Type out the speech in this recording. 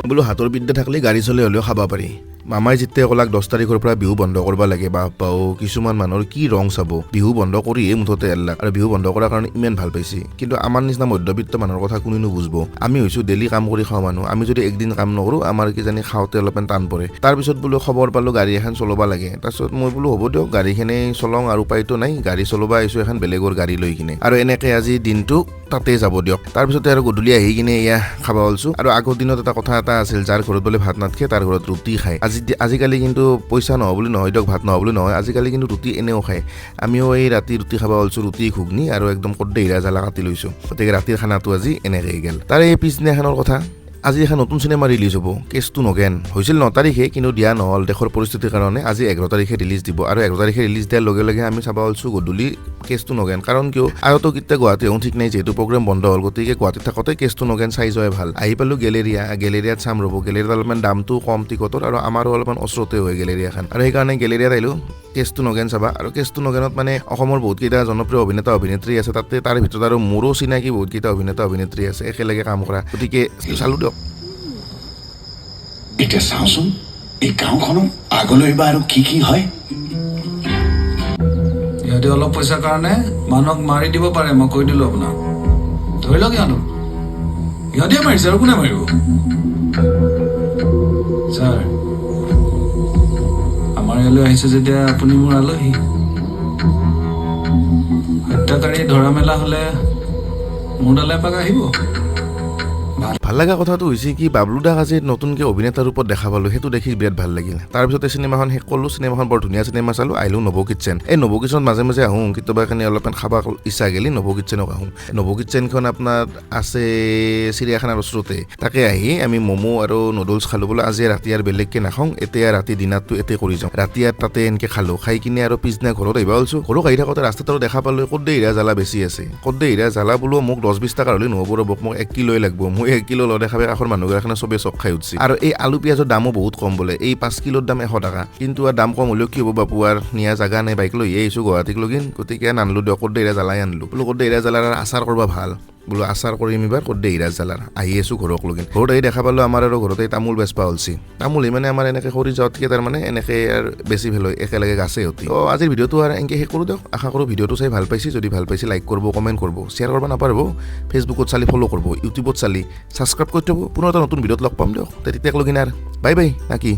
বোলো হাতৰ বিদ্যা থাকলে গাড়ী চলে হ'লেও খাব পাৰি মামাই যেতিয়া কলাক 10 তাৰিখৰ পৰা বিহু বন্ধ কৰিব লাগে বাপাও কিছুমান মানুহৰ কি ৰং চাব বিহু বন্ধ কৰিয়ে মুঠতে এলাক আৰু বিহু বন্ধ কৰাৰ কাৰণে ইমান ভাল পাইছে কিন্তু আমাৰ নিচিনা মধ্যবিত্ত মানুহৰ কথা কোনেনো বুজিব আমি হৈছো ডেইলি কাম কৰি খাওঁ মানুহ আমি যদি একদিন কাম নকৰো আমাৰ কি জানি খাওঁতে অলপমান টান পৰে তাৰ পিছত বোলো খবৰ পালো গাড়ী এখন চলাব লাগে তাৰপিছত মই বোলো হ'ব দিয়ক গাড়ীখনে চলাওঁ আৰু উপায়তো নাই গাড়ী চলাব আহিছো এখন বেলেগৰ গাড়ী লৈ কিনে আৰু এনেকে আজি দিনটো তাতে যাব দিয়ক তাৰপিছতে আৰু গধূলি আহি কিনে এয়া খাব ওলছো আৰু আগৰ দিনত এটা কথা এটা আছিল যাৰ ঘৰত বোলে ভাত নাথাকে তাৰ ঘৰত ৰুটি খায় আজিকালি কিন্তু পইচা নহয় বুলি নহয় দিয়ক ভাত নহয় বুলি নহয় আজিকালি কিন্তু ৰুটি এনেও খায় আমিও এই ৰাতি ৰুটি খাব ওলছো ৰুটি ঘুগনি আৰু একদম কৰ্দে হিৰা জ্বালা কাটি লৈছো গতিকে ৰাতিৰ খানাটো আজি এনেকৈ গেল তাৰে এই পিছদিনাখনৰ কথা আজি এখন নতুন চিনেমা ৰিলিজ হ'ব কেছটো নগেন হৈছিল 9 তাৰিখে কিন্তু দিয়া নহ'ল দেশৰ পৰিস্থিতিৰ কাৰণে আজি 11 তাৰিখে ৰিলিজ দিব আৰু 11 তাৰিখে ৰিলিজ দিয়াৰ লগে লগে আমি চাব ওলছো গধূলি কেছটো নগেন কাৰণ কিয় আগতো কেতিয়া গুৱাহাটী হওঁ ঠিক নাই যিহেতু প্ৰগ্ৰেম বন্ধ হ'ল গতিকে গুৱাহাটীত থাকোঁতে কেছটো নগেন চাই যোৱাই ভাল আহি পালোঁ গেলেৰিয়াত চাম ৰ'ব গেলেৰিয়াত অলপমান দামটো কম টিকটৰ আৰু আমাৰো অলপমান ওচৰতে হয় গেলেৰিয়াখন আৰু সেইকাৰণে গেলেৰিয়াত আহিলোঁ কেছটো নগেন চাবা আৰু কেছটো নগেনত মানে অসমৰ বহুতকেইটা জনপ্ৰিয় অভিনেতা অভিনেত্ৰী আছে তাতে তাৰ ভিতৰত আৰু মোৰো চিনাকি বহুতকেইটা অভিনেতা অভিনেত্ৰী আছে একেলগে কাম কৰা গতিকে চালোঁ দিয়ক এতিয়া চাওঁচোন এই গাঁওখনত আগলৈ বা আৰু কি কি হয় ইহঁতে অলপ পইচাৰ কাৰণে মানুহক মাৰি দিব পাৰে মই কৈ দিলোঁ আপোনাক ধৰি লওক ইহঁতে মাৰিছে আৰু কোনে মাৰিব ছাৰ আমাৰ ইয়ালৈ আহিছে যেতিয়া আপুনি মোৰ আলহী হত্যাকাৰী ধৰা মেলা হ'লে মোৰ তালৈ এপাক আহিব ভাল লগা কথাটো হৈছে কি বাবলু দাক আজি নতুনকৈ অভিনেতাৰ ৰূপত দেখা পালোঁ সেইটো দেখি বিৰাট ভাল লাগিল তাৰপিছতে চিনেমাখন শেষ কৰিলোঁ চিনেমাখন বৰ ধুনীয়া চিনেমা চালোঁ আহিলোঁ নৱ কিটচেন এই নৱ কিটচেনত মাজে মাজে আহোঁ কেতিয়াবা কাৰণে অলপমান খাব ইচ্ছা গেলি নৱ কিটচেনক আহোঁ নৱ কিটচেনখন আপোনাৰ আছে চিৰিয়াখানাৰ ওচৰতে তাকে আহি আমি ম'ম' আৰু নুডলছ খালোঁ বোলো আজি ৰাতি আৰু বেলেগকৈ নাখাওঁ এতিয়া ৰাতি ডিনাৰটো এতে কৰি যাওঁ ৰাতি আৰু তাতে এনেকৈ খালোঁ খাই কিনে আৰু পিছদিনা ঘৰত আহিব ওলছোঁ ঘৰত আহি থাকোঁতে ৰাস্তাত আৰু দেখা পালোঁ কৰ্দে হিৰা জ্বালা বেছি আছে কৰ্দে হিৰা জ্বালা বোলো মোক 10-20 টকা হ'লে নহ'ব ৰ'ব মোক 1 কিলোই লাগিব মই 1 কিলো লওঁ দেখাবে কাষৰ মানুহগৰাকীয়ে চবেই চক খাই উঠিছে আৰু এই আলু পিঁয়াজৰ দামো বহুত কম বোলে এই 5 কিলোৰ দাম 100 টকা কিন্তু আৰু দাম কম হ'লেও কি হ'ব বাপু আৰু নিয়া জাগা নাই বাইক লৈ আহিছোঁ গুৱাহাটীক লগিন গতিকে নানলোঁ দিয়ক কৰ্দে হিৰা জ্বালাই আনলোঁ বোলো কৰ্দে হিৰা জ্বালাৰ আচাৰ কৰিব ভাল বোলো আচাৰ কৰিম এইবাৰ কৰ্দে হিৰা জ্বালাৰ আহি আছোঁ ঘৰক লগিন ঘৰত আহি দেখা পালোঁ আমাৰ আৰু ঘৰতে তামোল বেচবা ওলছি তামোল মানে আমাৰ এনেকৈ খৰি যাওঁতকৈ তাৰমানে এনেকৈ আৰু বেছি ভাল হয় একেলগে গাছে অতি তো আজিৰ ভিডিঅ'টো আৰু এনেকৈ শেষ কৰোঁ দিয়ক আশা কৰোঁ ভিডিঅ'টো চাই ভাল পাইছে যদি ভাল পাইছে লাইক কৰিব কমেণ্ট কৰিব শ্বেয়াৰ কৰিব নাপাৰিব ফেচবুকত চালি ফ'ল' কৰিব ইউটিউবত চালি ছাবস্ক্ৰাইব কৰি থ'ব পুনৰ এটা নতুন ভিডিঅ'ত লগ পাম দিয়ক তেতিয়াক লগিন আৰু বাই বাই নাকি